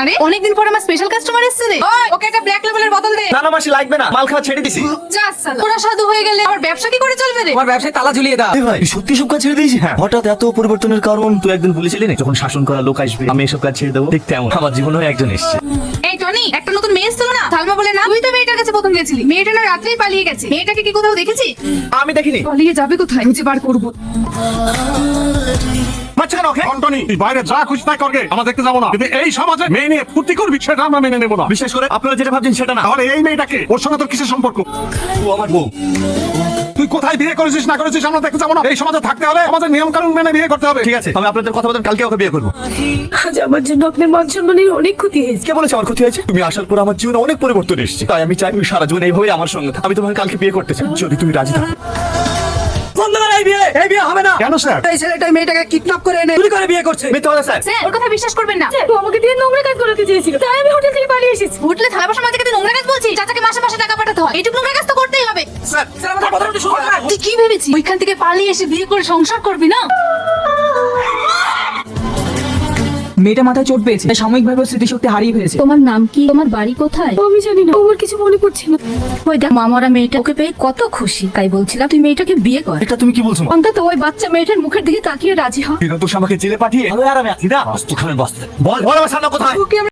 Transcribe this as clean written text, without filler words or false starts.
আরে অনেকদিন পরে আমার স্পেশাল কাস্টমার এসেছে রে। ওই ওকে একটা ব্ল্যাক লেভেলের বোতল দে। না না মাসি লাগবে না, মাল খাওয়া ছেড়ে দিছি। যা সালা, ওরা সাধু হয়ে গেলে আমার ব্যবসা কি করে চলবে রে? তোমার ব্যবসায় তালা ঝুলিয়ে দাও। ভাই সত্যি সব কাজ ছেড়ে দিয়েছি? হ্যাঁ। হঠাৎ এত পরিবর্তনের কারণ তুই একদিন বলেছিলি না, যখন শাসন করা লোক আসবে আমি এসব কাজ ছেড়ে দেবো। ঠিক তেমন আমার জীবনে একজন এসেছে। এই টনি, একটা নতুন মেয়ে এসেছিল না, সালমা বলে না? তুই তো মেয়েটার কাছে প্রথম গেছিলি। মেয়েটা না রাত্রেই পালিয়ে গেছে। মেয়েটাকে কি কোথাও দেখেছি? আমি দেখিনি। পালিয়ে যাবে কোথায়? খুঁজে বার করবো। মাঝখানে ওকে অন্টনি, তুই বাইরে যা খুশি তাই করবে, আমরা দেখতে যাবো না। কিন্তু এই সমাজে মেয়ে নিয়ে ফুর্তি করবি সেটা আমরা মেনে নেবো না। বিশেষ করে আপনারা যেটা ভাবছেন সেটা না। তাহলে এই মেয়েটাকে, ওর সঙ্গে তোর কিসের সম্পর্ক? ও আমার বউ। তুই কোথায় বিয়ে করেছিস না করেছিস আমরা দেখতে যাবো না। এই সমাজে থাকতে হলে আমাদের নিয়ম কানুন মেনে বিয়ে করতে হবে। ঠিক আছে, আমি আপনাদের কথা বলতে কালকে ওকে বিয়ে করবো। আজ আমার জন্য আপনার মান সম্মানের অনেক ক্ষতি হয়েছে। কে বলেছে আমার ক্ষতি হয়েছে? তুমি আসার পর আমার জীবনে অনেক পরিবর্তন এসেছে। তাই আমি চাই তুমি সারা জীবন এইভাবে আমার সঙ্গে থাকো। আমি তোমাকে কালকে বিয়ে করতে চাই, যদি তুমি রাজি থাকো। বন্ধ কর এই বিয়ে। এই বিয়ে হবে না। কেন স্যার? এই ছেলেটা মেয়েটাকে কিডন্যাপ করে এনে চুরি করে বিয়ে করছে। মিথ্যা কথা স্যার। স্যার, ওর কথা বিশ্বাস করবেন না। ও আমাকে দিয়ে নোংরা কাজ করাতে চেয়েছিল, তাই আমি হোটেল থেকে পালিয়ে এসেছি। হোটেলে থালা বাসন মাজতে গেলে নোংরা কাজ বলছি? চাচাকে মাসে মাসে টাকা পাঠাতে হয়, এইটুকু নোংরা কাজ তো করতেই হবে। স্যার আমাদের কথা একটু শুনুন। তুই কি ভেবেছিস ওইখান থেকে পালিয়ে এসে বিয়ে করে সংসার করবি না? মেয়েটা মাথায় চোট পেয়েছে, তাই সাময়িকভাবে ওর স্মৃতিশক্তি হারিয়ে ফেলেছে। তোমার নাম কি? তোমার বাড়ি কোথায়? আমি জানি না, আমার কিছু মনে পড়ছে না। ওই দেখ, মামারা মেয়েটা ওকে পেয়ে কত খুশি। তাই বলছিলাম তুই মেয়েটাকে বিয়ে কর। এটা তুমি কি বলছো মা? অন্তত ওই বাচ্চা মেয়েটার মুখের দিকে তাকিয়ে রাজি হ। বিনা দোষ আমাকে জেলে পাঠিয়ে আমি আরামে আছি না। বল বল আমার সামনে কোথায়? ওকে আমরা